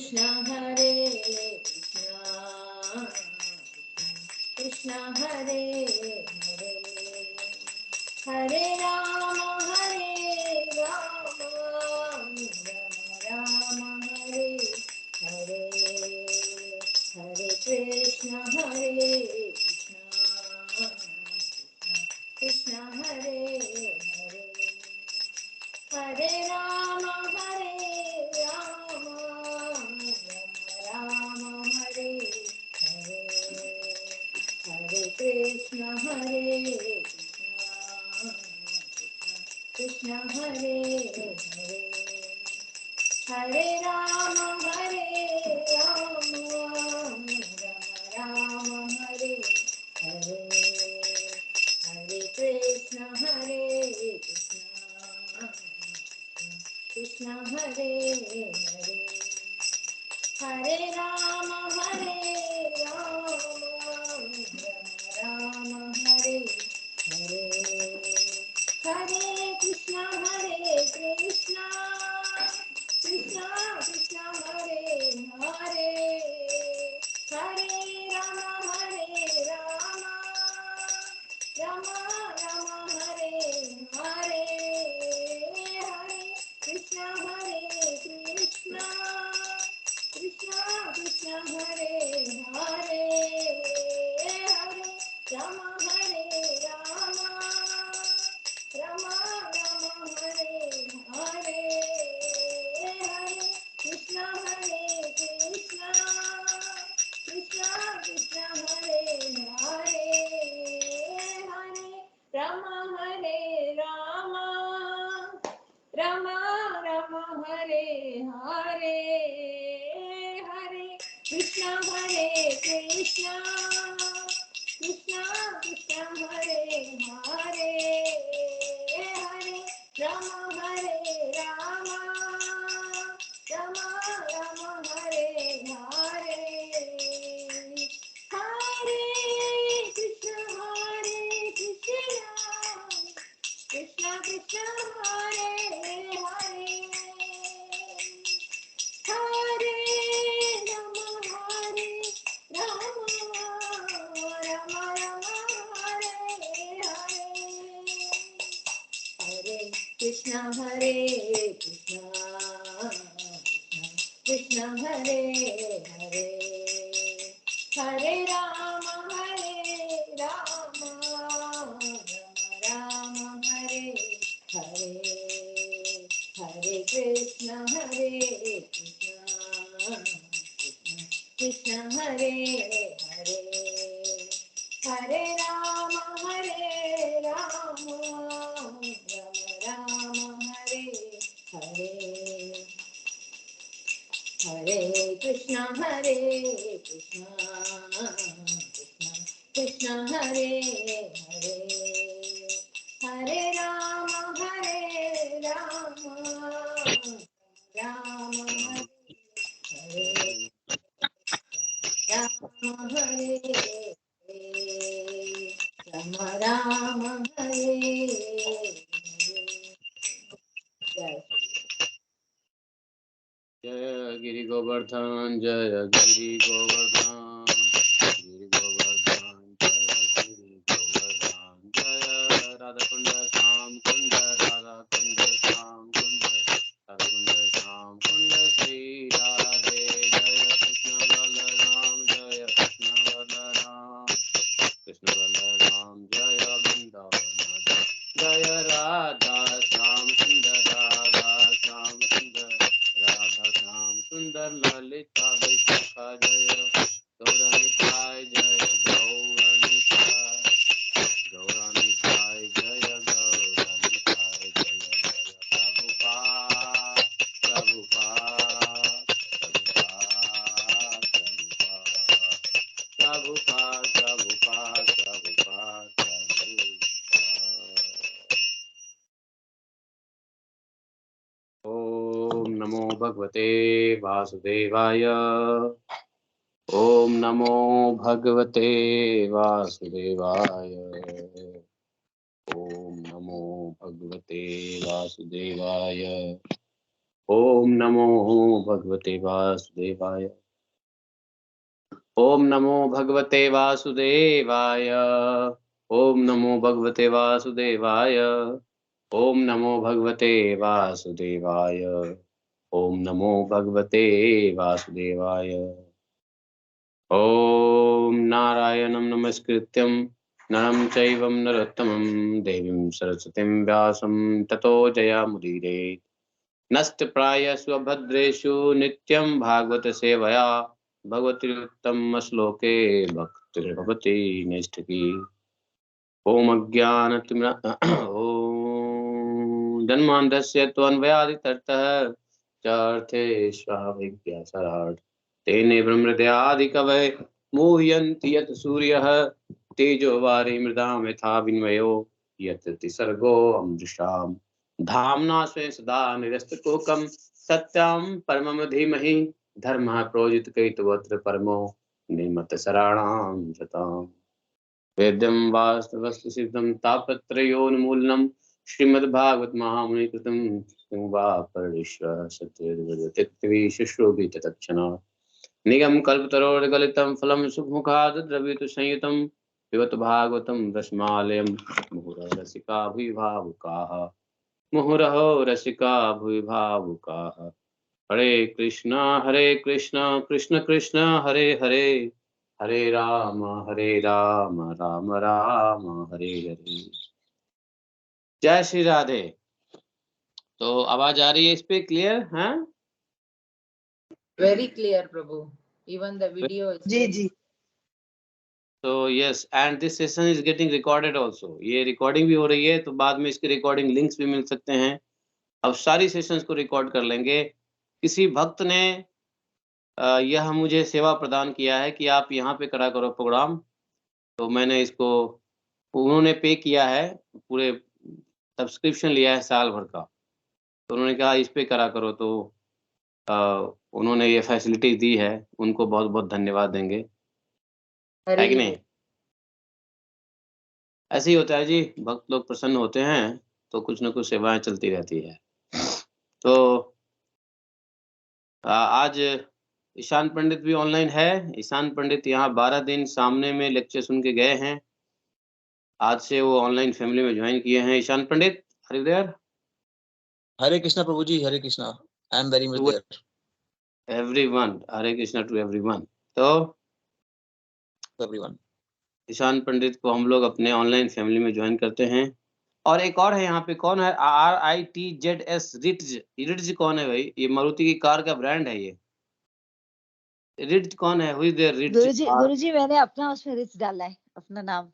कृष्ण हरे कृष्ण हरे हरे हरे राम राम राम हरे हरे हरे कृष्ण कृष्ण हरे हरे हरे राम राम हरे हरे हरे कृष्ण कृष्ण हरे हरे हरे राम राम हरे हरे हरे कृष्ण कृष्ण हरे हरे हरे राम राम हरे हरे हरे कृष्ण कृष्ण कृष्ण हरे हरे हरे राम राम राम हरे हरे हरे कृष्ण कृष्ण कृष्ण कृष्ण हरे हरे हरे राम राम राम हरे हरे हरे कृष्ण कृष्ण कृष्ण कृष्ण हरे हरे हरे राम राम राम हरे हरे हरे कृष्ण कृष्ण कृष्ण कृष्ण हरे हरे हरे राम राम राम राम हरे हरे हरे कृष्ण कृष्ण कृष्ण हरे हरे हरे राम राम राम हरे हरे हरे कृष्ण कृष्ण कृष्ण हरे हरे हरे राम राम राम हरे हरे हरे कृष्ण कृष्ण हरे हरे हरे राम राम राम हरे हरे हरे कृष्ण कृष्ण कृष्ण हरे हरे हरे राम राम हरे राम हरे राम राम हरे जय गिरि गोवर्धन जय गिरि गोवर्धन गिरि गोवर्धन जय गिरि गोवर्धन जय राधा कुंड श्याम कुंड राधा कुंड श्याम कुंड राधा कुंड श्याम कुंड श्री राधे जय कृष्ण बलराम जय कृष्ण बलराम कृष्ण बलराम जय वृंदावन जय राधा श्याम सुंदर राधा श्याम सुंदर राधा श्याम सुंदर ललिता विशाखा जय गौरानिताय जय गौरानिताय गौरानिताय जय गौरानिताय जय जय प्रभुपाद प्रभुपाद प्रभुपाद प्रभुपाद प्रभुपाद प्रभुपाद ओम नमो भगवते वासुदेवाय ओम नमो भगवते वासुदेवाय ओम नमो भगवते वासुदेवाय ओम नमो भगवते वासुदेवाय। ओम नमो भगवते वासुदेवाय। ओम नमो भगवते वासुदेवाय। ओम नमो भगवते वासुदेवाय। ओम नमो भगवते वासुदेवाय। ओम नारायणं नमस्कृत्यं नरं चैव नरोत्तमं देवीं सरस्वतीं व्यासं ततो जयामुदीरे। नष्टप्रायेषु भद्रेषु नित्यं भागवत सेवया भगवतीरुत्तम श्लोके भक्तिर्भवति नैष्ठिकी। ओम अज्ञानतिमिर ओम जन्मान्तस्य त्वन्वयादितरतः चार्थेष्वभिज्ञासारात् तेने ब्रह्महृदयादिकवये मुह्यन्ति यत् सूर्यः तेजो वारि मृदां यथा विनिमयो यत् सर्गो अमृषाम् धाम्ना स्वे सदा निरस्तकुहकं सत्यं परमं धीमहि धर्मः प्रोजितकैतवत्र परमो निर्मतसराणां शताम् वेद्यं वास्तवस्तु सिद्धं तापत्रयोन्मूलनं श्रीमद्भागवत महामुनिकृतं वा परमेश्वर सत्यवदति शुश्रूषिततक्षणा निगम कल्पतरोर्गलितं फलं सुखमुखाद्रवितु संयुतं पिबत भागवतं रसमालयं मुहुरः रसिका भुविभावुकाः मुहुरहो रसिका भुविभावुकाः। हरे कृष्णा कृष्ण कृष्ण हरे हरे हरे राम राम राम हरे हरे। जय श्री राधे। तो आवाज आ रही है इस पे क्लियर है? Very clear, Prabhu. Even the video is ji very जी। तो yes and this session is getting recorded also. ये रिकॉर्डिंग भी हो रही है तो बाद में इसके रिकॉर्डिंग लिंक्स भी मिल सकते हैं। अब सारी सेशंस को रिकॉर्ड कर लेंगे। किसी भक्त ने यह मुझे सेवा प्रदान किया है कि आप यहाँ पे करा करो प्रोग्राम, तो मैंने इसको, उन्होंने पे किया है, पूरे सब्सक्रिप्शन लिया है साल भर का, तो उन्होंने कहा इस पे करा करो, तो उन्होंने ये फैसिलिटी दी है, उनको बहुत बहुत धन्यवाद देंगे, है कि नहीं? ऐसे ही होता है जी, भक्त लोग प्रसन्न होते हैं तो कुछ न कुछ सेवाएं चलती रहती है। तो आज ईशान पंडित भी ऑनलाइन है। ईशान पंडित यहाँ 12 दिन सामने में लेक्चर सुन के गए हैं, आज से वो ऑनलाइन फैमिली में ज्वाइन किए हैं। Ishaan Pandit, are you there? Hare Krishna Prabhu ji, Hare Krishna. I am very much there. Everyone, Hare Krishna to everyone. तो एवरीवन, ईशान पंडित को हम लोग अपने ऑनलाइन फैमिली में ज्वाइन करते हैं। और एक और है यहाँ पे, कौन है? RITZS, Ritz. रिट्ज कौन है भाई? ये मारुति की कार का ब्रांड है ये। रिट्ज कौन है? हुई इज देयर रिट्ज? गुरुजी मैंने अपना उसमें रिच डाला है, अपना नाम।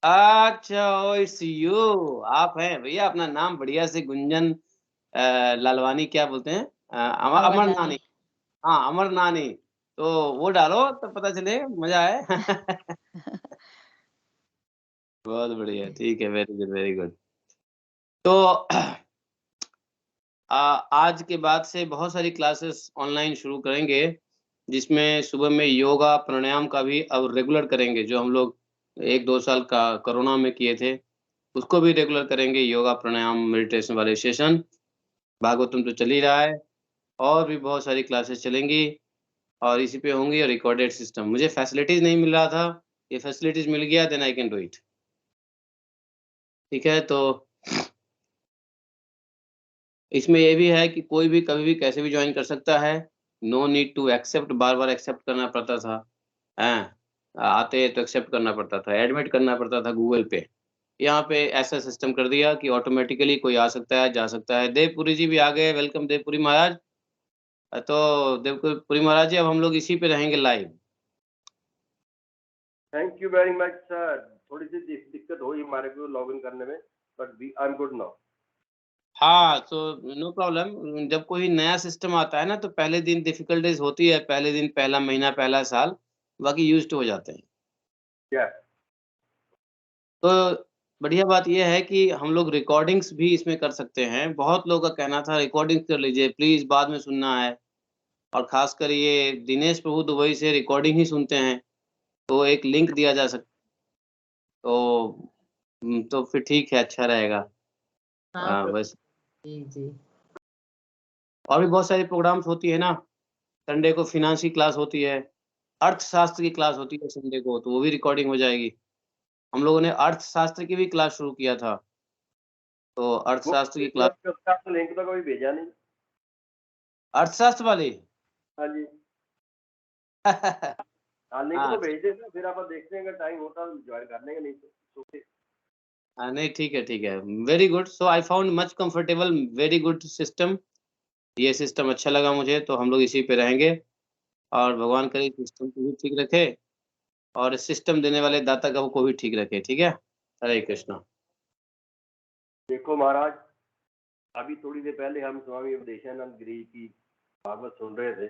अच्छा, इट्स यू, आप हैं भैया। अपना नाम बढ़िया से गुंजन लालवानी, क्या बोलते हैं? अमर नानी। हाँ, अमर नानी। तो वो डालो तो पता चले, मजा आए। बहुत बढ़िया, ठीक है, वेरी गुड वेरी गुड। तो आज के बाद से बहुत सारी क्लासेस ऑनलाइन शुरू करेंगे, जिसमें सुबह में योगा प्राणायाम का भी अब रेगुलर करेंगे। जो हम लोग 1-2 साल का कोरोना में किए थे, उसको भी रेगुलर करेंगे, योगा प्राणायाम मेडिटेशन वाले सेशन। भागवतम तो चल ही रहा है, और भी बहुत सारी क्लासेस चलेंगी और इसी पे होंगी, और रिकॉर्डेड सिस्टम। मुझे फैसिलिटीज नहीं मिल रहा था, ये फैसिलिटीज मिल गया, then I can do it. ठीक है, तो इसमें ये भी है कि कोई भी कभी भी कैसे भी ज्वाइन कर सकता है। नो नीड टू एक्सेप्ट, बार-बार एक्सेप्ट करना पड़ता था, हैं? आते तो एक्सेप्ट करना पड़ता था, एडमिट करना पड़ता था गूगल पे। यहाँ पे ऐसा सिस्टम कर दिया कि ऑटोमेटिकली कोई आ सकता है, जा सकता है। देवपुरी जी भी आ गए, वेलकम देवपुरी महाराज। तो देवपुरी महाराज जी, अब हम लोग इसी पे रहेंगे live. Thank you very much sir. थोड़ी सी दिक्कत हुई हमारे को लॉगिन करने में, but I am good now. हाँ, तो नो प्रॉब्लम। जब कोई नया सिस्टम आता है ना, तो पहले दिन डिफिकल्टीज होती है, पहले दिन, पहला महीना, पहला साल, बाकी यूज्ड हो जाते हैं। क्या? तो बढ़िया बात यह है कि हम लोग रिकॉर्डिंग्स भी इसमें कर सकते हैं। बहुत लोगों का कहना था रिकॉर्डिंग कर लीजिए प्लीज, बाद में सुनना है, और खासकर ये दिनेश प्रभु दुबई से रिकॉर्डिंग ही सुनते हैं, तो एक लिंक दिया जा सकता, तो फिर ठीक है, अच्छा रहेगा। हाँ, बस जी जी। और भी बहुत सारे प्रोग्राम्स होती है ना, संडे को फिनांस की क्लास होती है, अर्थशास्त्र की क्लास होती है संडे को, तो वो भी रिकॉर्डिंग हो जाएगी। हम लोगों ने अर्थशास्त्र की भी क्लास शुरू किया था, तो वो अर्थशास्त्र की क्लास, उसका आपको लिंक तो कभी भेजा नहीं। अर्थशास्त्र वाली हाँ जी, हाँ लिंक हाँ तो भेज देना, फिर आप देखते हैं अगर टाइम होता तो ज्वाइन कर लेंगे, नहीं तो ओके। नहीं ठीक है, very good. So I found much comfortable, very good system. ये सिस्टम अच्छा लगा मुझे, तो हम लोग इसी पे रहेंगे और भगवान करे सिस्टम को भी ठीक रखे और सिस्टम देने वाले दाता का को भी ठीक रखे। ठीक है, हरे कृष्णा। देखो महाराज, अभी थोड़ी देर पहले हम स्वामी अवधेशानंद गिरी की भागवत सुन रहे थे,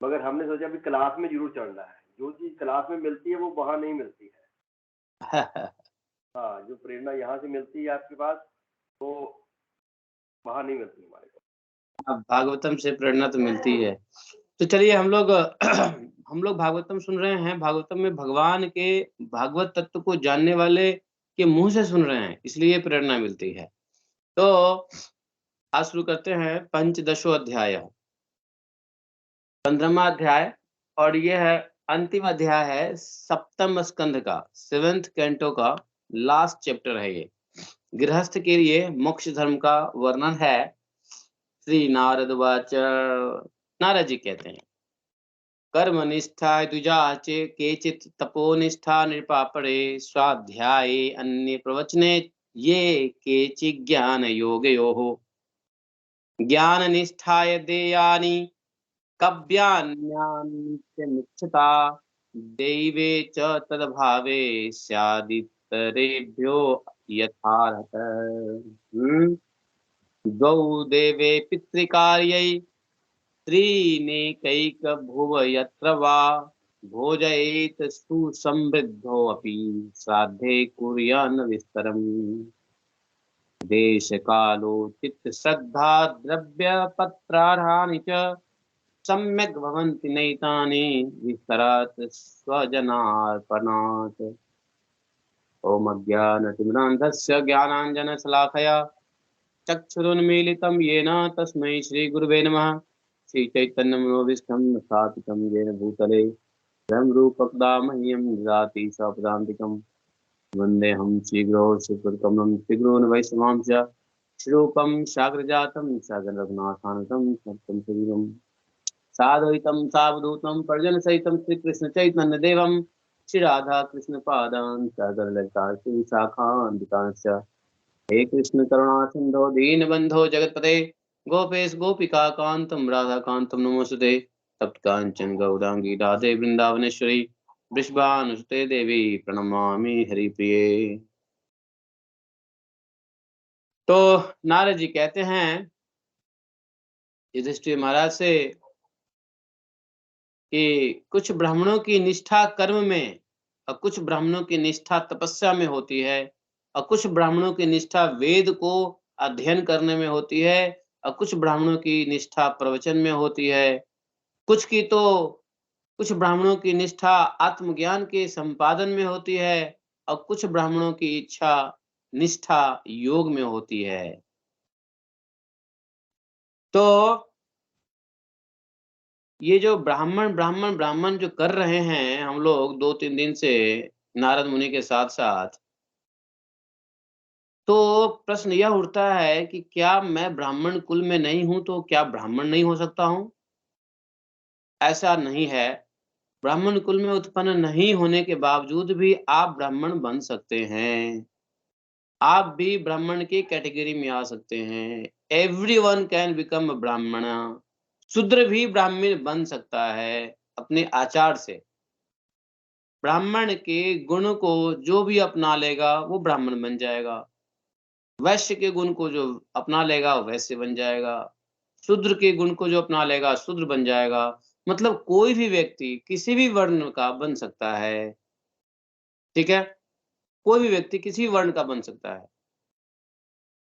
मगर हमने सोचा अभी क्लास में जरूर चढ़ना है। जो चीज क्लास में मिलती है वो वहाँ नहीं मिलती है। हाँ, जो प्रेरणा यहाँ से मिलती है आपके पास, तो वहाँ नहीं मिलती हमारे को। अब भागवतम से प्रेरणा तो मिलती है। तो चलिए हम लोग हम लोग भागवतम सुन रहे हैं। भागवतम में भगवान के भागवत तत्व को जानने वाले के मुंह से सुन रहे हैं, इसलिए प्रेरणा मिलती है। तो आज शुरू करते हैं पंचदशो अध्याय, 15वां अध्याय, और यह है अंतिम अध्याय है सप्तम स्कंध का, 7th कैंटो का लास्ट चैप्टर है ये। गृहस्थ के लिए मोक्ष धर्म का वर्णन है। श्री नारद वाच, नारद जी कहते हैं, कर्मनिष्ठा द्विजाचे केचित् तपोनिष्ठा नृपापरे स्वाध्याये अन्ये प्रवचने ये केचित् ज्ञान योगयोः ज्ञाननिष्ठाय देयानि कव्यान्यानित्यमिच्छता दैवे च तद्भावे स्यादितरेभ्यो यथार्हत। द्वौ देवे पितृकार्यै त्रीनेकैकभुव यत्र वा भोजयेत सुसमृद्धोऽपि श्राद्धे कुर्यान्न विस्तरम्। देशकालोचित श्रद्धा द्रव्यपत्रार्हाणि च सम्यक् भवन्ति नैतानि विस्तरात् स्वजनार्पणात्। ॐ अज्ञानतिमिरान्धस्य ज्ञानाञ्जनशलाकया चक्षुरुन्मीलितं येन तस्मै श्रीगुरुवे नमः। श्रीचैतन्यमनोभीष्टं स्थापितं येन भूतले स्वयं रूपकदा मह्यं ददाति स्वपदान्तिकम्। वन्देऽहं श्रीगुरोः श्रीगुरुकमलं श्रीगुरून् वैष्णवां च श्रीरूपं साग्रजातं सागररघुनाथान्वितं सत्यं शरीरम् साद्वैतं सावधूतं परिजनसहितं श्रीकृष्णचैतन्यदेवं श्रीराधाकृष्णपादान् सागरललिता श्रीशाखान्वितांश्च। हे कृष्ण करुणा सिंधो दीनबंधो जगतपते गोपेश गोपिका कांतम राधाकांतम नमोस्तुते। तप्त कांचन गौरांगी राधे वृंदावनेश्वरी वृषभानुसुते देवी प्रणमामि हरिप्रिये। तो नारद जी कहते हैं युधिष्ठिर महाराज से कि कुछ ब्राह्मणों की निष्ठा कर्म में और कुछ ब्राह्मणों की निष्ठा तपस्या में होती है और कुछ ब्राह्मणों की निष्ठा वेद को अध्ययन करने में होती है और कुछ ब्राह्मणों की निष्ठा प्रवचन में होती है। कुछ ब्राह्मणों की निष्ठा आत्मज्ञान के संपादन में होती है और कुछ ब्राह्मणों की इच्छा निष्ठा योग में होती है। तो ये जो ब्राह्मण जो कर रहे हैं हम लोग 2-3 दिन से नारद मुनि के साथ साथ, तो प्रश्न यह उठता है कि क्या मैं ब्राह्मण कुल में नहीं हूं तो क्या ब्राह्मण नहीं हो सकता हूं? ऐसा नहीं है। ब्राह्मण कुल में उत्पन्न नहीं होने के बावजूद भी आप ब्राह्मण बन सकते हैं। आप भी ब्राह्मण की कैटेगरी में आ सकते हैं। एवरीवन कैन बिकम अ ब्राह्मण। शूद्र भी ब्राह्मण बन सकता है अपने आचार से। ब्राह्मण के गुण को जो भी अपना लेगा वो ब्राह्मण बन जाएगा। वैश्य के गुण को जो अपना लेगा वो वैश्य बन जाएगा। शूद्र के गुण को जो अपना लेगा शूद्र बन जाएगा। मतलब कोई भी व्यक्ति किसी भी वर्ण का बन सकता है। ठीक है, कोई भी व्यक्ति किसी भी वर्ण का बन सकता है।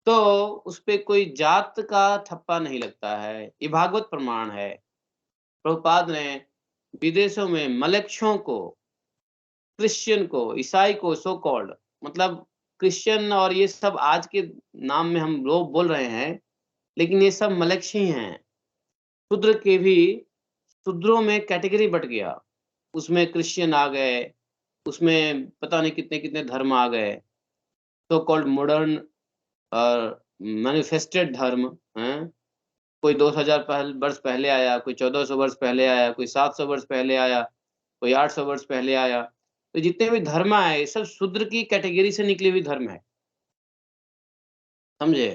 तो उसपे कोई जात का ठप्पा नहीं लगता है। ये भागवत प्रमाण है। प्रभुपाद ने विदेशों में मलेच्छों को, क्रिश्चियन को, ईसाई को, सो कॉल्ड, मतलब क्रिश्चियन और ये सब आज के नाम में हम लोग बोल रहे हैं, लेकिन ये सब मलक्षी हैं। शूद्र के भी शूद्रों में कैटेगरी बट गया, उसमें क्रिश्चियन आ गए, उसमें पता नहीं कितने कितने धर्म आ गए, सो कॉल्ड मॉडर्न और मैनिफेस्टेड धर्म हैं। कोई 2000 वर्ष पहले आया, कोई 1400 वर्ष पहले आया, कोई 700 वर्ष पहले आया, कोई 800 वर्ष पहले आया। तो जितने भी धर्म आए ये सब शूद्र की कैटेगरी से निकली हुई धर्म है, समझे?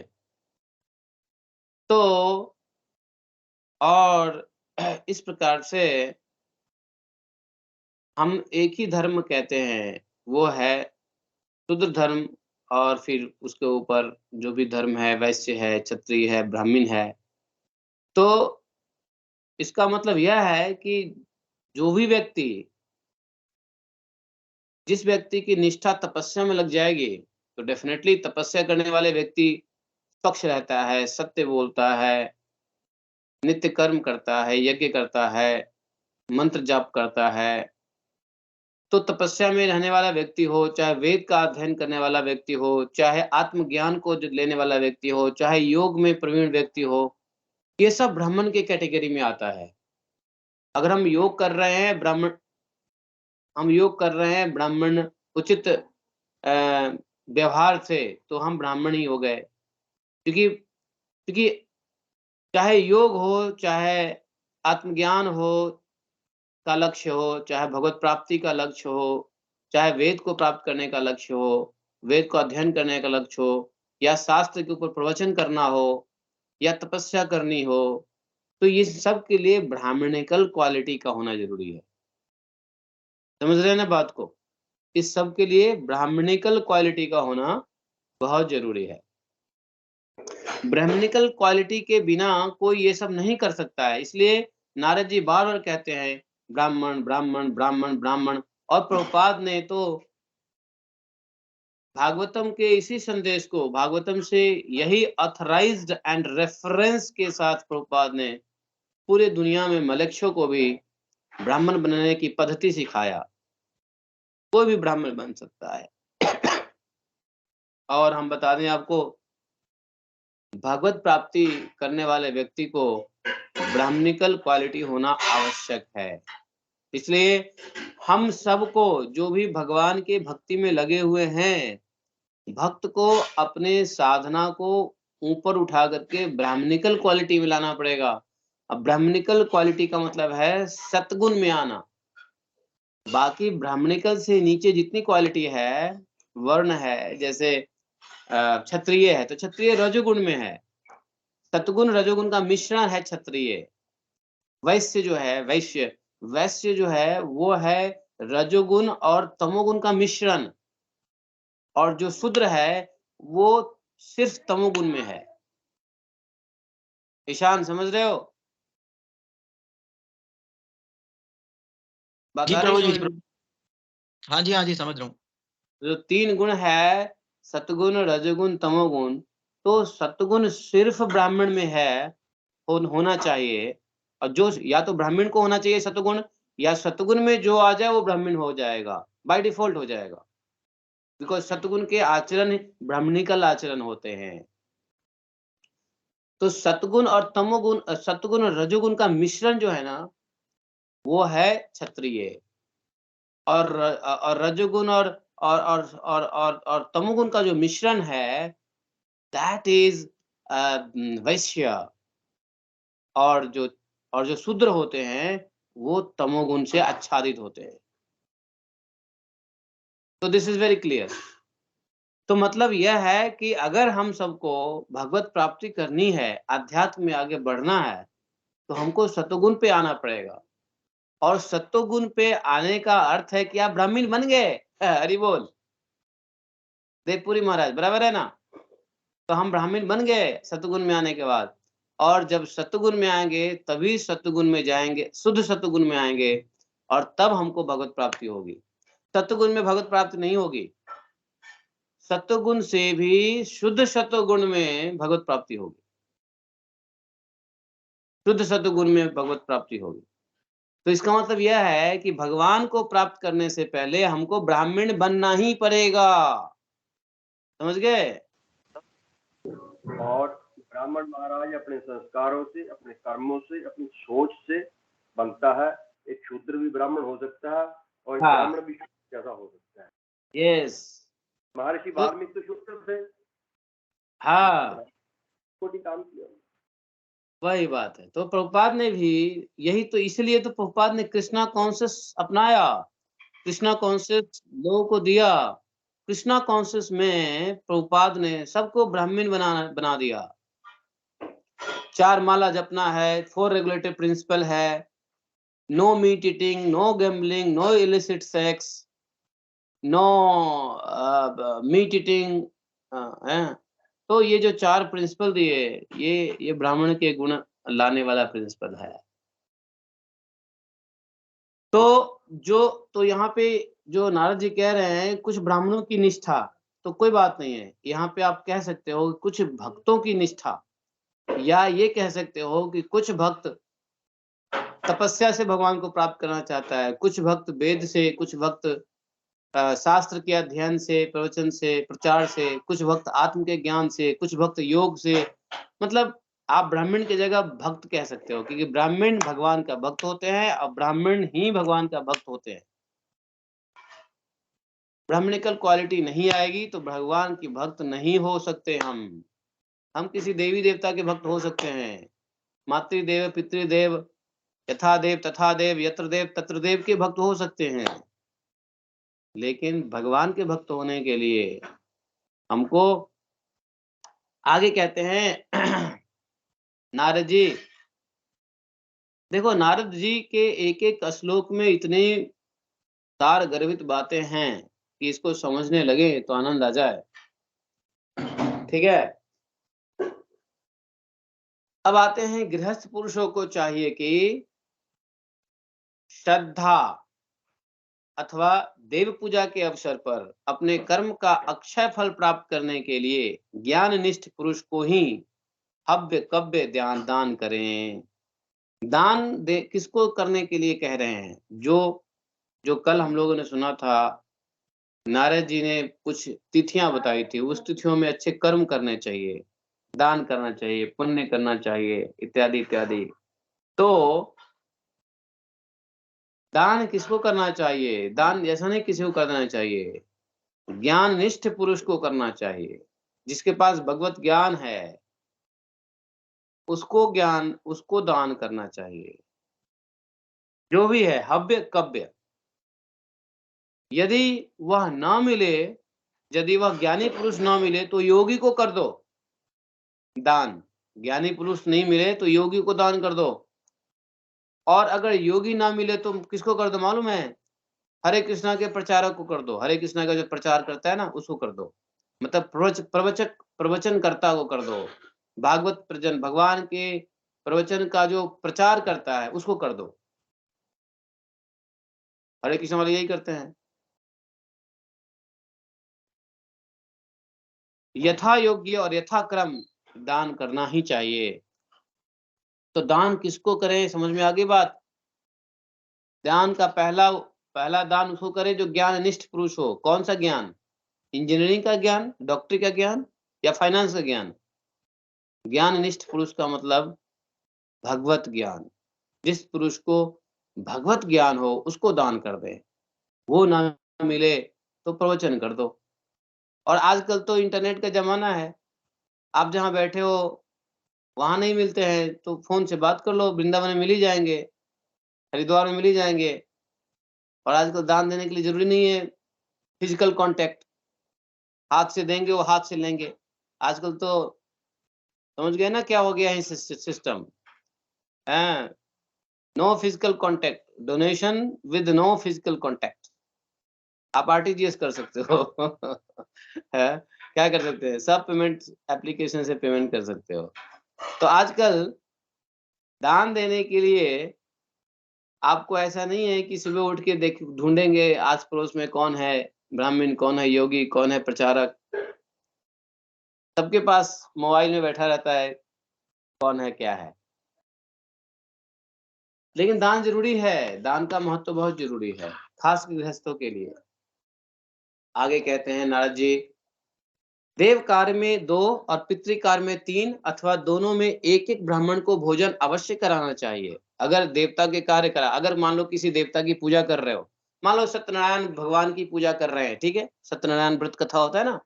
तो और इस प्रकार से हम एक ही धर्म कहते हैं, वो है शूद्र धर्म, और फिर उसके ऊपर जो भी धर्म है, वैश्य है, क्षत्रिय है, ब्राह्मण है। तो इसका मतलब यह है कि जो भी व्यक्ति, जिस व्यक्ति की निष्ठा तपस्या में लग जाएगी, तो डेफिनेटली तपस्या करने वाले व्यक्ति पक्ष रहता है, सत्य बोलता है, नित्य कर्म करता है, यज्ञ करता है, मंत्र जाप करता है। तो तपस्या में रहने वाला व्यक्ति हो, चाहे वेद का अध्ययन करने वाला व्यक्ति हो, चाहे आत्मज्ञान को लेने वाला व्यक्ति हो, चाहे योग में प्रवीण व्यक्ति हो, ये सब ब्राह्मण के कैटेगरी में आता है। अगर हम योग कर रहे हैं ब्राह्मण उचित व्यवहार से, तो हम ब्राह्मण ही हो गए। क्योंकि चाहे योग हो, चाहे आत्मज्ञान हो का लक्ष्य हो, चाहे भगवत प्राप्ति का लक्ष्य हो, चाहे वेद को प्राप्त करने का लक्ष्य हो, वेद को अध्ययन करने का लक्ष्य हो, या शास्त्र के ऊपर प्रवचन करना हो, या तपस्या करनी हो, तो ये सब के लिए ब्राह्मणिकल क्वालिटी का होना जरूरी है। समझ रहे हैं ना बात को? इस सब के लिए ब्राह्मणिकल क्वालिटी का होना बहुत जरूरी है। ब्राह्मणिकल क्वालिटी के बिना कोई ये सब नहीं कर सकता है। इसलिए नारद जी बार बार कहते हैं ब्राह्मण ब्राह्मण ब्राह्मण ब्राह्मण। और प्रभुपाद ने तो भागवतम के इसी संदेश को, भागवतम से यही ऑथराइज्ड एंड रेफरेंस के साथ प्रभुपाद ने पूरे दुनिया में मलेच्छों को भी ब्राह्मण बनने की पद्धति सिखाया। कोई भी ब्राह्मण बन सकता है। और हम बता दें आपको, भागवत प्राप्ति करने वाले व्यक्ति को ब्राह्मणिकल क्वालिटी होना आवश्यक है। इसलिए हम सबको, जो भी भगवान के भक्ति में लगे हुए हैं, भक्त को अपने साधना को ऊपर उठा करके ब्राह्मणिकल क्वालिटी में लाना पड़ेगा। अब ब्राह्मणिकल क्वालिटी का मतलब है सतगुण में आना। बाकी ब्राह्मणिकल से नीचे जितनी क्वालिटी है, वर्ण है, जैसे क्षत्रिय है तो क्षत्रिय रजोगुण में है, सतगुण रजोगुण का मिश्रण है क्षत्रिय। वैश्य जो है वो है रजोगुण और तमोगुण का मिश्रण, और जो शूद्र है वो सिर्फ तमोगुण में है। ईशान समझ रहे हो? जी प्रभु जी। हाँ जी समझ रहा हूँ। जो 3 गुण है, सतगुण रजोगुण तमोगुण, तो सतगुण सिर्फ ब्राह्मण में है, होना चाहिए। और जो या तो ब्राह्मण को होना चाहिए सतगुण, या सतगुण में जो आ जाए वो ब्राह्मण हो जाएगा, बाय डिफॉल्ट हो जाएगा। बिकॉज सतगुण के आचरण ब्राह्मणिकल आचरण होते हैं। तो सतगुण और तमोगुण, सतगुण और रजोगुण का मिश्रण जो है ना, वो है क्षत्रिय। और रजोगुण और तमोगुण का जो मिश्रण है, दैट इज वैश्य। और जो शूद्र होते हैं वो तमोगुण से आच्छादित होते हैं। तो दिस इज वेरी क्लियर। तो मतलब यह है कि अगर हम सबको भगवत प्राप्ति करनी है, आध्यात्म में आगे बढ़ना है, तो हमको सतोगुण पे आना पड़ेगा। और सतोगुण पे आने का अर्थ है कि आप ब्राह्मण बन गए। हरि बोल देवपुरी महाराज, बराबर है ना? तो हम ब्राह्मण बन गए सतगुण में आने के बाद। और जब सतगुण में आएंगे तभी सतगुण में जाएंगे, शुद्ध सतगुण में आएंगे, और तब हमको भगवत प्राप्ति होगी। सतगुण में भगवत प्राप्ति नहीं होगी, सतगुण से भी शुद्ध सतगुण में भगवत प्राप्ति होगी, शुद्ध सतगुण में भगवत प्राप्ति होगी। तो इसका मतलब यह है कि भगवान को प्राप्त करने से पहले हमको ब्राह्मण बनना ही पड़ेगा। समझ गए? और ब्राह्मण महाराज अपने संस्कारों से, अपने कर्मों से, अपनी सोच से बनता है। एक शूद्र भी ब्राह्मण हो सकता है और एक हाँ। ब्राह्मण भी शूद्र जैसा हो सकता है। यस, महर्षि वाल्मीकि तो शूद्र थे, हाँ कोटि काम किया। वही बात है। तो प्रभुपाद ने भी यही तो, इसलिए तो प्रभुपाद ने कृष्णा कॉन्शियस अपनाया, कृष्णा कॉन्शियस लोगों को दिया। कृष्णा कॉन्शियस में प्रभुपाद ने सबको ब्राह्मण बना दिया। 4 माला जपना है, 4 रेगुलेटरी प्रिंसिपल है, no meat eating, no gambling, no illicit sex, no meat eating. तो ये जो 4 प्रिंसिपल दिए, ये ब्राह्मण के गुण लाने वाला प्रिंसिपल है। तो यहाँ पे जो नारद जी कह रहे हैं कुछ ब्राह्मणों की निष्ठा, तो कोई बात नहीं है। यहाँ पे आप कह सकते हो कुछ भक्तों की निष्ठा, या ये कह सकते हो कि कुछ भक्त तपस्या से भगवान को प्राप्त करना चाहता है, कुछ भक्त वेद से, कुछ भक्त शास्त्र के अध्ययन से, प्रवचन से, प्रचार से, कुछ भक्त आत्म के ज्ञान से, कुछ भक्त योग से। मतलब आप ब्राह्मण की जगह भक्त कह सकते हो, क्योंकि ब्राह्मण भगवान का भक्त होते हैं और ब्राह्मण ही भगवान का भक्त होते हैं। ब्राह्मणिकल क्वालिटी नहीं आएगी तो भगवान की भक्त नहीं हो सकते। हम किसी देवी देवता के भक्त हो सकते हैं, मातृदेव पितृदेव, यथा देव तथा देव, यत्र देव तत्र देव के भक्त हो सकते हैं, लेकिन भगवान के भक्त होने के लिए हमको आगे कहते हैं नारद जी। देखो नारद जी के एक एक श्लोक में इतनी तार गर्वित बातें हैं कि इसको समझने लगे तो आनंद आ जाए। ठीक है, अब आते हैं गृहस्थ पुरुषों को चाहिए कि श्रद्धा अथवा देव पूजा के अवसर पर अपने कर्म का अक्षय फल प्राप्त करने के लिए ज्ञाननिष्ठ पुरुष को ही हव्य कव्य दान करें। दान दे किसको करने के लिए कह रहे हैं? जो कल हम लोगों ने सुना था, नारद जी ने कुछ तिथियां बताई थी, उस तिथियों में अच्छे कर्म करने चाहिए, दान करना चाहिए, पुण्य करना चाहिए, इत्यादि इत्यादि। तो दान किसको करना चाहिए? दान ऐसा नहीं किसी को करना चाहिए, ज्ञाननिष्ठ पुरुष को करना चाहिए। जिसके पास भगवत ज्ञान है उसको दान करना चाहिए, जो भी है हव्य कव्य। यदि वह ना मिले, यदि वह ज्ञानी पुरुष ना मिले तो योगी को कर दो दान। ज्ञानी पुरुष नहीं मिले तो योगी को दान कर दो। और अगर योगी ना मिले तो किसको कर दो मालूम है? हरे कृष्णा के प्रचारक को कर दो। हरे कृष्णा का जो प्रचार करता है ना, उसको कर दो। मतलब प्रवचनकर्ता को कर दो। भागवत प्रवचन, भगवान के प्रवचन का जो प्रचार करता है उसको कर दो। हरे कृष्ण वाले यही करते हैं। यथा योग्य और यथा क्रम दान करना ही चाहिए। तो दान किसको करें, समझ में आ गई बात? दान का पहला दान उसको करें जो ज्ञाननिष्ठ पुरुष हो। कौन सा ज्ञान? इंजीनियरिंग का ज्ञान, डॉक्टरी का ज्ञान, या फाइनेंस का ज्ञान? ज्ञाननिष्ठ पुरुष का मतलब भगवत ज्ञान। जिस पुरुष को भगवत ज्ञान हो उसको दान कर दें। वो ना मिले तो प्रवचन कर दो। और आजकल तो इंटरनेट का जमाना है, आप जहाँ बैठे हो वहां नहीं मिलते हैं तो फोन से बात कर लो, वृंदावन में मिल ही जाएंगे, हरिद्वार में मिल ही जाएंगे। और आजकल दान देने के लिए जरूरी नहीं है फिजिकल कांटेक्ट, हाथ से देंगे वो हाथ से लेंगे। आजकल तो समझ गए ना क्या हो गया है system? No physical contact, donation with no physical contact. आप आरटीजीएस कर सकते हो क्या कर सकते हैं? सब पेमेंट एप्लीकेशन से पेमेंट कर सकते हो। तो आजकल दान देने के लिए आपको ऐसा नहीं है कि सुबह उठ के ढूंढेंगे आस पड़ोस में कौन है ब्राह्मण, कौन है योगी, कौन है प्रचारक। सबके पास मोबाइल में बैठा रहता है कौन है क्या है। लेकिन दान जरूरी है, दान का महत्व बहुत जरूरी है, खास गृहस्थों के लिए। आगे कहते हैं नारद जी, देव कार्य में 2 और पितृ कार्य में 3 अथवा दोनों में एक एक ब्राह्मण को भोजन अवश्य कराना चाहिए। अगर देवता के कार्य करा, अगर मान लो किसी देवता की पूजा कर रहे हो, मान लो सत्यनारायण भगवान की पूजा कर रहे हैं, ठीक है, सत्यनारायण व्रत कथा होता है ना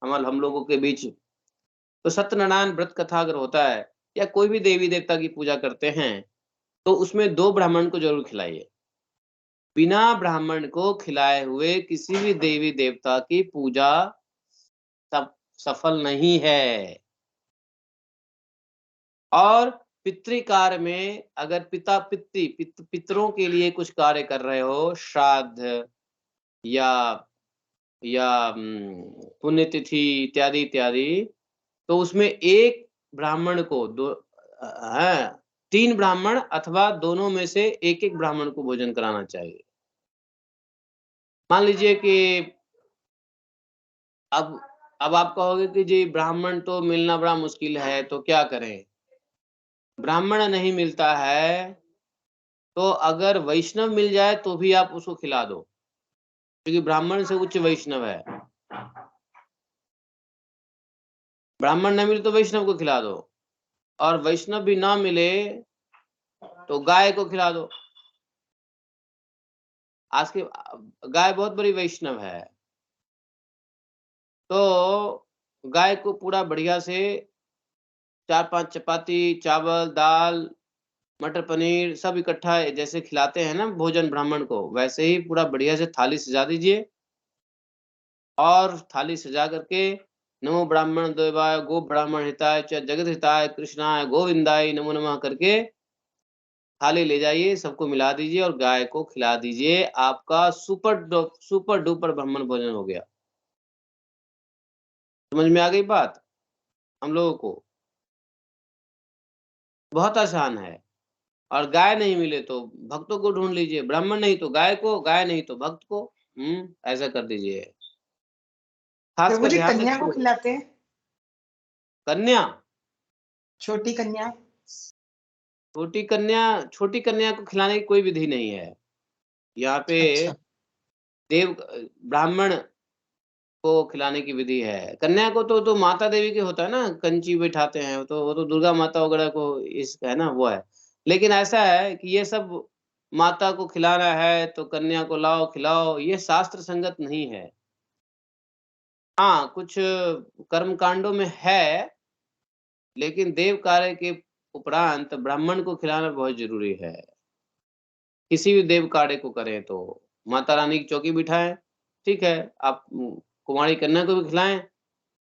हम लोगों के बीच, तो सत्यनारायण व्रत कथा अगर होता है या कोई भी देवी देवता की पूजा करते हैं तो उसमें 2 ब्राह्मण को जरूर खिलाइए। बिना ब्राह्मण को खिलाए हुए किसी भी देवी देवता की पूजा सफल नहीं है। और पितृकार्य में अगर पितरों के लिए कुछ कार्य कर रहे हो, श्राद्ध या पुण्यतिथि इत्यादि इत्यादि, तो उसमें एक ब्राह्मण को 3 ब्राह्मण अथवा दोनों में से एक एक ब्राह्मण को भोजन कराना चाहिए। मान लीजिए कि अब आप कहोगे कि जी ब्राह्मण तो मिलना बड़ा मुश्किल है, तो क्या करें? ब्राह्मण नहीं मिलता है तो अगर वैष्णव मिल जाए तो भी आप उसको खिला दो, क्योंकि ब्राह्मण से उच्च वैष्णव है। ब्राह्मण न मिले तो वैष्णव को खिला दो, और वैष्णव भी ना मिले तो गाय को खिला दो। आज के गाय बहुत बड़ी वैष्णव है, तो गाय को पूरा बढ़िया से 4-5 चपाती, चावल, दाल, मटर पनीर सब इकट्ठा जैसे खिलाते हैं ना भोजन ब्राह्मण को, वैसे ही पूरा बढ़िया से थाली सजा दीजिए। और थाली सजा करके नमो ब्राह्मण देवाय गो ब्राह्मण हिताय च जगत हिताय कृष्णाय गोविंदाय नमो नमः करके थाली ले जाइए, सबको मिला दीजिए और गाय को खिला दीजिए। आपका सुपर डुपर ब्राह्मण भोजन हो गया। समझ में आ गई बात हम लोगों को? बहुत आसान है। और गाय नहीं मिले तो भक्तों को ढूंढ लीजिए, ब्राह्मण नहीं तो गाय को, गाय नहीं तो भक्त को। ऐसा कर दीजिए। खास प्रभु कर जी ध्यान कन्या को रखिए। खिलाते हैं, कन्या, छोटी कन्या। छोटी कन्या को खिलाने की कोई विधि नहीं है। यहाँ पे अच्छा, देव ब्राह्मण को खिलाने की विधि है। कन्या को तो माता देवी के होता है ना, कंची बैठाते हैं, वो तो दुर्गा माता वगैरह को इसका है ना, वो है। लेकिन ऐसा है कि ये सब माता को खिलाना है तो कन्या को लाओ खिलाओ, ये शास्त्र संगत नहीं है। हाँ, कुछ कर्म कांडों में है, लेकिन देव कार्य के उपरांत ब्राह्मण को खिलाना बहुत जरूरी है। किसी भी देव कार्य को करें तो माता रानी की चौकी बिठाएं, ठीक है, आप कुमारी कन्या को भी खिलाएं,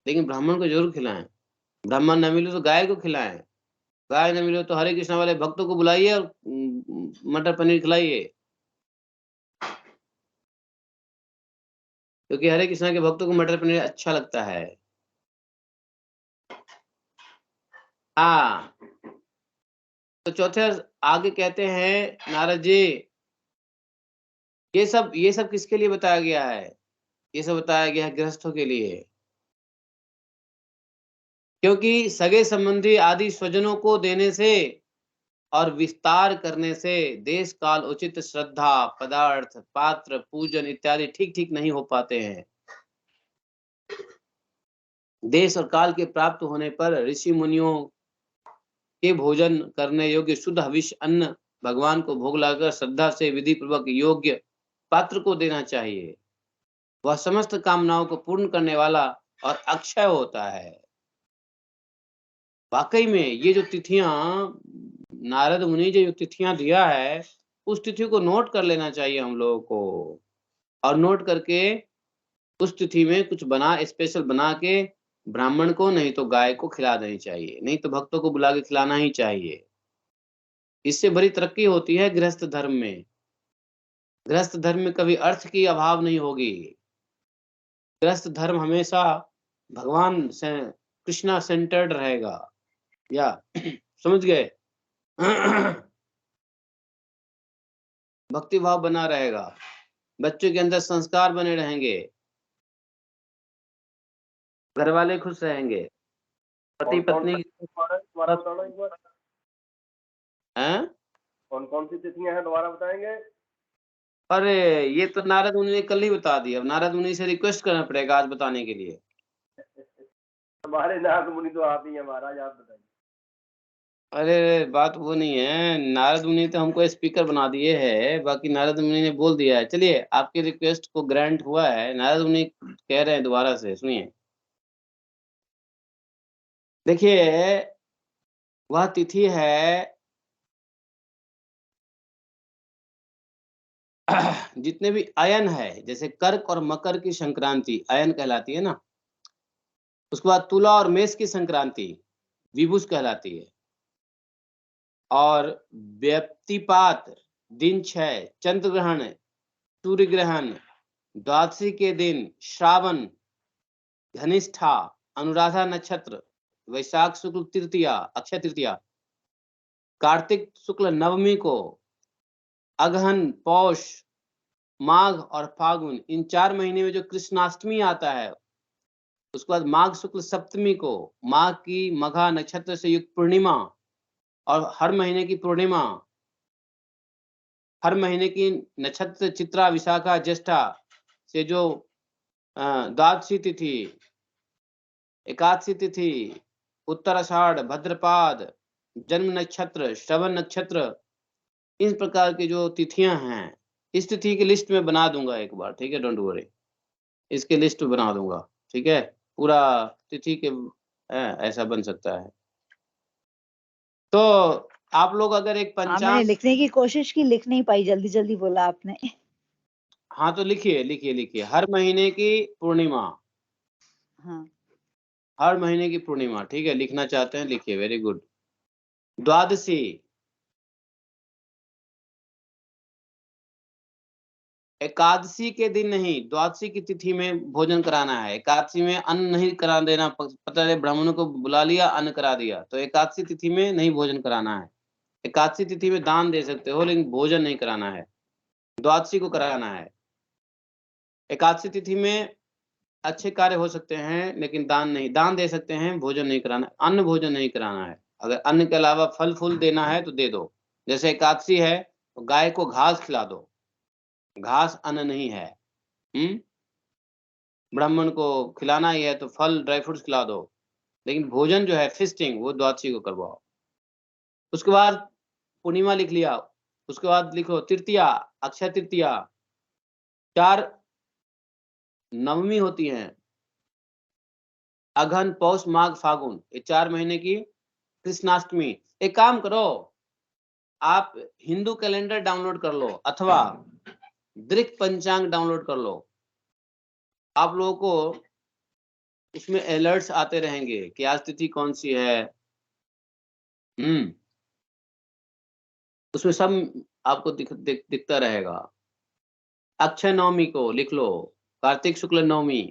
लेकिन ब्राह्मण को जरूर खिलाएं। ब्राह्मण न मिले तो गाय को खिलाएं, गाय न मिले तो हरे कृष्णा वाले भक्तों को बुलाइए और मटर पनीर खिलाइए, क्योंकि हरे कृष्णा के भक्तों को मटर पनीर अच्छा लगता है। हाँ, तो चौथे आगे कहते हैं नारद जी, ये सब किसके लिए बताया गया है? ये सब बताया गया है गृहस्थों के लिए, क्योंकि सगे संबंधी आदि स्वजनों को देने से और विस्तार करने से देश काल उचित श्रद्धा, पदार्थ, पात्र, पूजन इत्यादि ठीक ठीक नहीं हो पाते हैं। देश और काल के प्राप्त होने पर ऋषि मुनियों के भोजन करने योग्य शुद्ध हविष्य अन्न भगवान को भोग लगाकर श्रद्धा से विधि पूर्वक योग्य पात्र को देना चाहिए। वह समस्त कामनाओं को पूर्ण करने वाला और अक्षय होता है। वाकई में ये जो तिथियां नारद मुनि जो तिथियां दिया है, उस तिथि को नोट कर लेना चाहिए हम लोगों को, और नोट करके उस तिथि में कुछ स्पेशल बना के ब्राह्मण को नहीं तो गाय को खिला देनी चाहिए, नहीं तो भक्तों को बुला के खिलाना ही चाहिए। इससे बड़ी तरक्की होती है गृहस्थ धर्म में। गृहस्थ धर्म में कभी अर्थ की अभाव नहीं होगी। गृहस्थ धर्म हमेशा भगवान से कृष्णा सेंटर्ड रहेगा। या समझ गए? भक्ति भाव बना रहेगा, बच्चों के अंदर संस्कार बने रहेंगे, घर वाले खुश रहेंगे, पति पत्नी हैं। कौन कौन सी तिथियां हैं दोबारा बताएंगे? अरे ये तो नारद मुनि ने कल ही बता दिया, अब नारद मुनि से रिक्वेस्ट करना पड़ेगा आज बताने के लिए। हमारे नारद मुनि तो आप ही हैं महाराज, आप बताइए। अरे बात वो नहीं है, नारद मुनि तो हमको स्पीकर बना दिए है, बाकी नारद मुनि ने बोल दिया है। चलिए, आपकी रिक्वेस्ट को ग्रांट हुआ है। नारद मुनि कह रहे हैं दोबारा से, सुनिए। देखिए, वह तिथि है जितने भी अयन है, जैसे कर्क और मकर की संक्रांति अयन कहलाती है ना, उसके बाद तुला और मेष की संक्रांति विभुज कहलाती है, और व्यक्तिपात दिन 6, चंद्र ग्रहण, सूर्य ग्रहण, द्वादशी के दिन श्रावण, धनिष्ठा, अनुराधा नक्षत्र, वैशाख शुक्ल तृतीया, अक्षय तृतीया, कार्तिक शुक्ल नवमी को, अगहन, पौष, माघ और फागुन, इन 4 महीने में जो कृष्णाष्टमी आता है, उसके बाद माघ शुक्ल सप्तमी को, माघ की मघा नक्षत्र से युक्त पूर्णिमा, और हर महीने की पूर्णिमा, हर महीने की नक्षत्र चित्रा, विशाखा, ज्येष्ठा से जो द्वादशी तिथि, एकादशी तिथि, उत्तराषाढ़, भद्रपाद, जन्म नक्षत्र, श्रवण नक्षत्र, इस प्रकार की जो तिथियां हैं, इस तिथि की लिस्ट में बना दूंगा एक बार, ठीक है, डोंट वरी, इसके लिस्ट बना दूंगा, ठीक है, पूरा तिथि के ऐसा बन सकता है। तो आप लोग अगर एक हाँ, मैंने पंचांग, लिखने की कोशिश की, लिख नहीं पाई, जल्दी जल्दी बोला आपने। हाँ तो लिखिए लिखिए लिखिए, हर महीने की पूर्णिमा, हाँ, हर महीने की पूर्णिमा, ठीक है, लिखना चाहते हैं लिखिए, वेरी गुड। द्वादशी, एकादशी के दिन नहीं, द्वादशी की तिथि में भोजन कराना है। एकादशी में अन्न नहीं करा देना, पता है, ब्राह्मणों को बुला लिया, अन्न करा दिया, तो एकादशी तिथि में नहीं भोजन कराना है। एकादशी तिथि में दान दे सकते हो, लेकिन भोजन नहीं कराना है, द्वादशी को कराना है। एकादशी तिथि में अच्छे कार्य हो सकते हैं, लेकिन दान नहीं, दान दे सकते हैं, भोजन नहीं कराना, अन्न भोजन नहीं कराना है। अगर अन्न के अलावा फल फूल देना है तो दे दो, जैसे एकादशी है तो गाय को घास खिला दो, घास अन्न नहीं है। ब्राह्मण को खिलाना ही है तो फल ड्राई फ्रूट्स खिला दो, लेकिन भोजन जो है फिस्टिंग, वो द्वादशी को करवाओ। उसके बाद पूर्णिमा लिख लिया, उसके बाद लिखो तृतीया, अक्षय तृतीया, 4 नवमी होती हैं, अगहन, पौष, माघ, फागुन, ये 4 महीने की कृष्णाष्टमी। एक काम करो, आप हिंदू कैलेंडर डाउनलोड कर लो, अथवा दृक पंचांग डाउनलोड कर लो। आप लोगों को इसमें अलर्ट्स आते रहेंगे कि आज तिथि कौन सी है। उसमें सब आपको दिखता रहेगा। अक्षय नवमी को लिख लो, कार्तिक शुक्ल नवमी,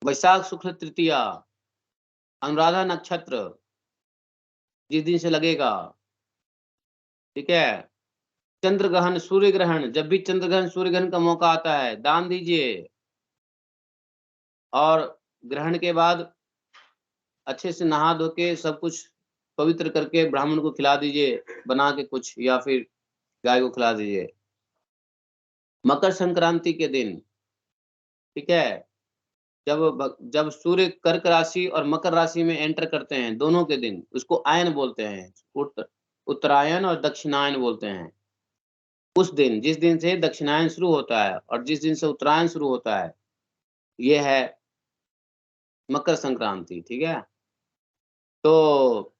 वैशाख शुक्ल तृतीया, अनुराधा नक्षत्र जिस दिन से लगेगा, ठीक है, चंद्र ग्रहण, सूर्य ग्रहण, जब भी चंद्र ग्रहण सूर्य ग्रहण का मौका आता है दान दीजिए, और ग्रहण के बाद अच्छे से नहा धो के सब कुछ पवित्र करके ब्राह्मण को खिला दीजिए बना के कुछ, या फिर गाय को खिला दीजिए। मकर संक्रांति के दिन, ठीक है, जब सूर्य कर्क राशि और मकर राशि में एंटर करते हैं, दोनों के दिन, उसको आयन बोलते हैं, उत्तरायण और दक्षिणायन बोलते हैं। उस दिन, जिस दिन से दक्षिणायन शुरू होता है और जिस दिन से उत्तरायण शुरू होता है, ये है मकर संक्रांति, ठीक है। तो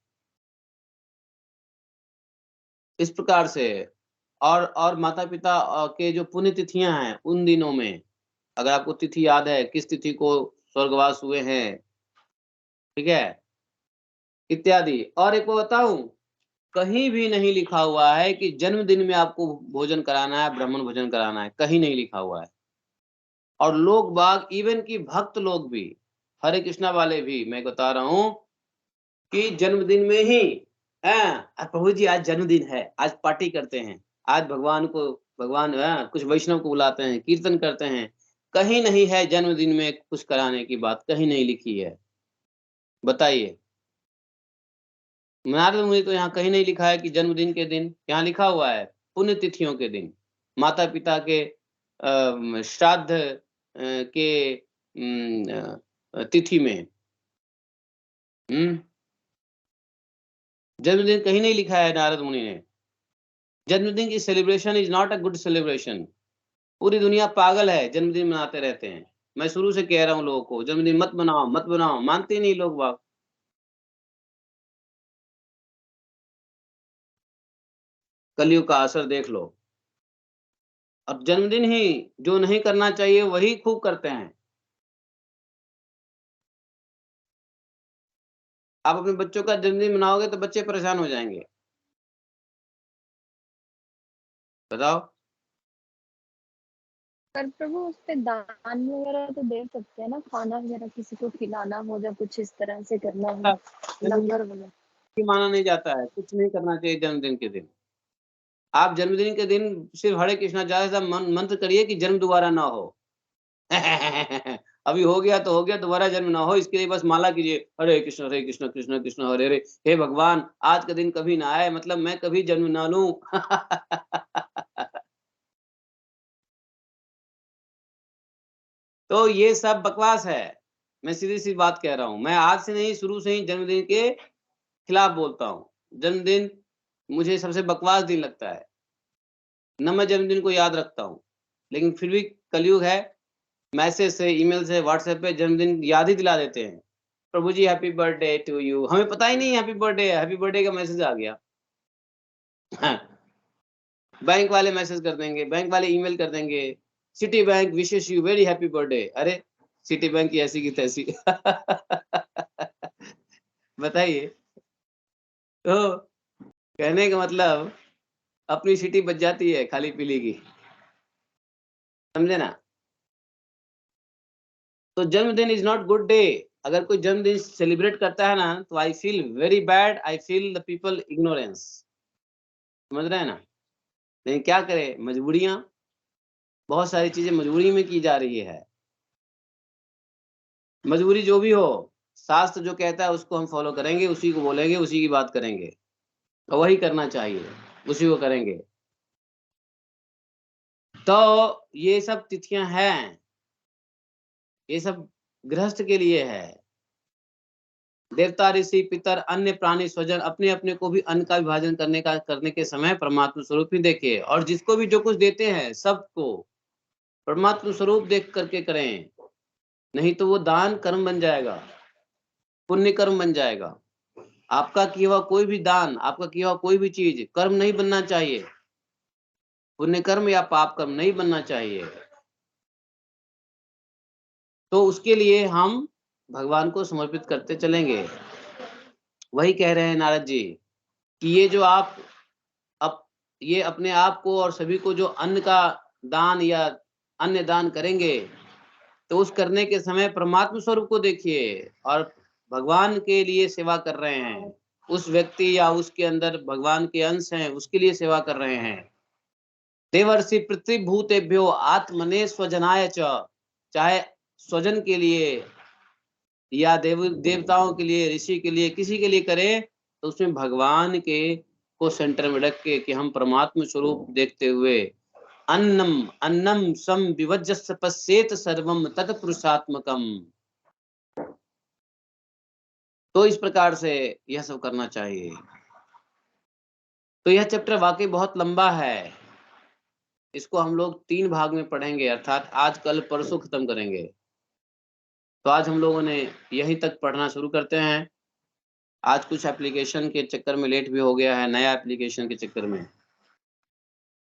इस प्रकार से, और माता पिता के जो पुण्य तिथियां हैं उन दिनों में, अगर आपको तिथि याद है किस तिथि को स्वर्गवास हुए हैं, ठीक है, इत्यादि। और एक बात बताऊं, कहीं भी नहीं लिखा हुआ है कि जन्मदिन में आपको भोजन कराना है, ब्राह्मण भोजन कराना है, कहीं नहीं लिखा हुआ है। और लोग बाग, इवन की भक्त लोग भी, हरे कृष्णा वाले भी, मैं बता रहा हूं कि जन्मदिन में ही, प्रभु जी आज जन्मदिन है, आज पार्टी करते हैं, आज भगवान कुछ वैष्णव को बुलाते हैं, कीर्तन करते हैं। कहीं नहीं है जन्मदिन में कुछ कराने की बात, कहीं नहीं लिखी है, बताइए। नारद मुनि तो यहाँ कहीं नहीं लिखा है कि जन्मदिन के दिन, यहाँ लिखा हुआ है पुण्य तिथियों के दिन, माता पिता के श्राद्ध के तिथि में, जन्मदिन कहीं नहीं लिखा है नारद मुनि ने। जन्मदिन की celebration is not a good celebration. पूरी दुनिया पागल है, जन्मदिन मनाते रहते हैं। मैं शुरू से कह रहा हूँ लोगों को, जन्मदिन मत मनाओ मत मनाओ, मानते ही नहीं लोग बाग। कलयुग का असर देख लो। अब जन्मदिन ही जो नहीं करना चाहिए वही खूब करते हैं। आप अपने बच्चों का जन्मदिन मनाओगे तो बच्चे परेशान हो जाएंगे। बताओ। पर प्रभु उस पे दान वगैरह तो दे सकते हैं ना, खाना वगैरह किसी को खिलाना हो या कुछ इस तरह से करना हो, लंगर वगैरह। माना नहीं जाता है, कुछ नहीं करना चाहिए जन्मदिन के दिन। आप जन्मदिन के दिन सिर्फ हरे कृष्णा ज्यादा मंत्र करिए कि जन्म दोबारा ना हो। अभी हो गया तो हो गया, दोबारा जन्म ना हो, इसके लिए बस माला कीजिए, हरे कृष्ण कृष्ण कृष्ण हरे हरे। हे भगवान, आज का दिन कभी ना आए, मतलब मैं कभी जन्म ना लूं। तो ये सब बकवास है। मैं सीधी सी बात कह रहा हूं। मैं आज से नहीं, शुरू से ही जन्मदिन के खिलाफ बोलता हूं। जन्मदिन मुझे सबसे बकवास दिन लगता है। न मैं जन्मदिन को याद रखता हूं, लेकिन फिर भी कलयुग है, मैसेज से, ईमेल से, व्हाट्सएप पे जन्मदिन याद ही दिला देते हैं। प्रभु जी हैप्पी बर्थडे टू यू। हमें पता ही नहीं हैप्पी बर्थडे है, हैप्पी बर्थडे का मैसेज आ गया। बैंक वाले मैसेज कर देंगे, बैंक वाले ईमेल कर देंगे, सिटी बैंक विशेष यू वेरी हैप्पी बर्थडे। अरे सिटी बैंक की ऐसी की तैसी। बताइए। तो कहने का मतलब अपनी सिटी बच जाती है खाली पीली की, समझे ना। तो जन्मदिन इज नॉट गुड डे। अगर कोई जन्मदिन सेलिब्रेट करता है ना, तो I feel very bad, I feel the people ignorance. समझ रहे हैं ना। लेकिन क्या करें, मजबूरियां, बहुत सारी चीजें मजबूरी में की जा रही है। मजबूरी जो भी हो, शास्त्र जो कहता है उसको हम फॉलो करेंगे, उसी को बोलेंगे, उसी की बात करेंगे, और वही करना चाहिए, उसी को करेंगे। तो ये सब तिथियां हैं, ये सब गृहस्थ के लिए है। देवता, ऋषि, पितर, अन्य प्राणी, स्वजन अपने अपने को भी अन्न का विभाजन करने के समय परमात्मा स्वरूप ही देखे, और जिसको भी जो कुछ देते हैं सबको परमात्मा स्वरूप देख करके करें, नहीं तो वो दान कर्म बन जाएगा, पुण्य कर्म बन जाएगा। आपका किया हुआ कोई भी दान, आपका किया हुआ कोई भी चीज कर्म नहीं बनना चाहिए, पुण्य कर्म या पाप कर्म नहीं बनना चाहिए। तो उसके लिए हम भगवान को समर्पित करते चलेंगे। वही कह रहे हैं नारद जी कि ये जो आप ये अपने आप को और सभी को जो अन्न का दान या अन्य दान करेंगे, तो उस करने के समय परमात्मा स्वरूप को देखिए, और भगवान के लिए सेवा कर रहे हैं। उस व्यक्ति या उसके अंदर भगवान के अंश हैं, उसके लिए सेवा कर रहे हैं। देवर्षि पृथ्वीभूतेभ्यो आत्मने स्वजनाय च। चाहे स्वजन के लिए या देवताओं के लिए, ऋषि के लिए, किसी के लिए करें, तो उसमें भगवान के को सेंटर में रख के कि हम परमात्मा स्वरूप देखते हुए अन्नम अन्नम सम विवज्जस्य पश्येत सर्वम तत्पुरुषात्मकम। तो इस प्रकार से यह सब करना चाहिए। तो यह चैप्टर वाकई बहुत लंबा है, इसको हम लोग 3 भाग में पढ़ेंगे, अर्थात आज कल परसों खत्म करेंगे। तो आज हम लोगों ने यहीं तक पढ़ना शुरू करते हैं। आज कुछ एप्लीकेशन के चक्कर में लेट भी हो गया है, नया एप्लीकेशन के चक्कर में।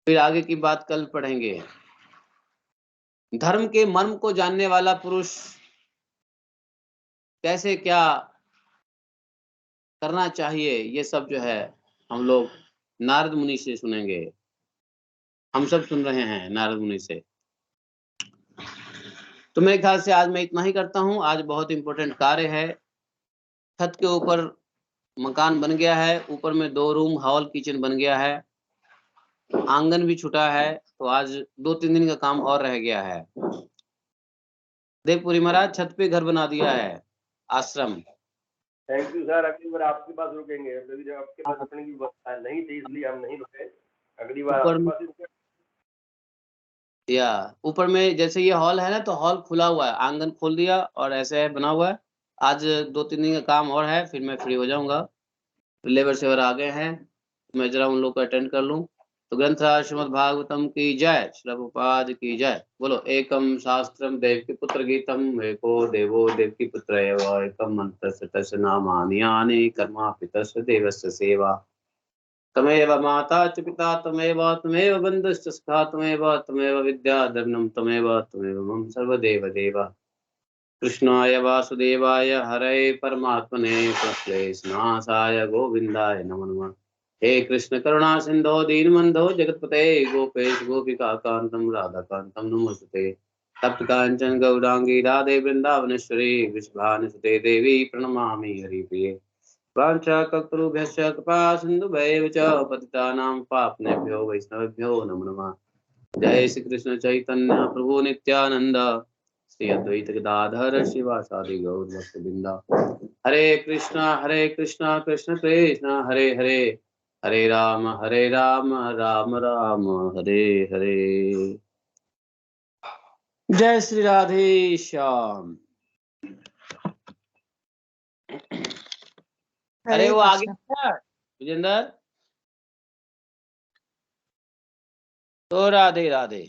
फिर आगे की बात कल पढ़ेंगे। धर्म के मर्म को जानने वाला पुरुष कैसे क्या करना चाहिए, ये सब जो है हम लोग नारद मुनि से सुनेंगे। हम सब सुन रहे हैं नारद मुनि से। तो मेरे ख्याल से आज मैं इतना ही करता हूँ। आज बहुत इंपॉर्टेंट कार्य है। छत के ऊपर मकान बन गया है, ऊपर में 2 रूम, हॉल, किचन बन गया है, आंगन भी छुटा है। तो आज 2-3 दिन का काम और रह गया है। देवपुरी महाराज छत पे घर बना दिया है, आश्रम। Thank you sir. अगली बार आपके पास रुकेंगे, क्योंकि जब आपके पास रुकने की व्यवस्था नहीं थी इसलिए हम नहीं रुके। अगली बार आपके पास ही रुके। या ऊपर में जैसे ये हॉल है ना, तो हॉल खुला हुआ है, आंगन खोल दिया और ऐसे है बना हुआ है। आज 2-3 दिन का काम और है, फिर मैं फ्री हो जाऊंगा। लेबर सेवर आ गए हैं, मैं जरा उन लोग को अटेंड कर लूं। तो ग्रंथराज श्रीमद् भागवतम की जय, श्री प्रभुपाद की जय। बोलो एकम शास्त्रम देवकी पुत्र गीतम, एको देवो देवकी पुत्र एव, एकम मंत्रस्य तस्य नामानि यानि, कर्मा पितस्य देवस्य सेवा। तमेव माता च पिता तमेव बन्धुश्च सखा तमेव विद्या धर्मं तमेव मम सर्वदेव देव। कृष्णाय वासुदेवाय हरये परमात्मने कृष्णेशनाशाय गोविंदाय नमो नमः। हे कृष्ण करुणा सिंधो दीनबंधो जगतपते गोपेश गोपिका कांतम राधाकांतम नमोस्तुते। तप्त कांचन गौरांगी राधे वृंदावनेश्वरी वृषभानुसुते देवी प्रणमामि हरिप्रिये। वाञ्छाकल्पतरुभ्यश्च कृपा सिन्धुभ्यैव च पतितानां पावनेभ्यो वैष्णवेभ्यो नमो नमः। जय श्री कृष्ण चैतन्य प्रभु नित्यानंद, श्री अद्वैत गदाधर शिवासादि गौर भक्तवृंदा। हरे कृष्णा कृष्ण कृष्ण हरे हरे, हरे राम राम राम हरे हरे। जय श्री राधे श्याम। अरे वो आगे विजेंद्र, तो राधे राधे।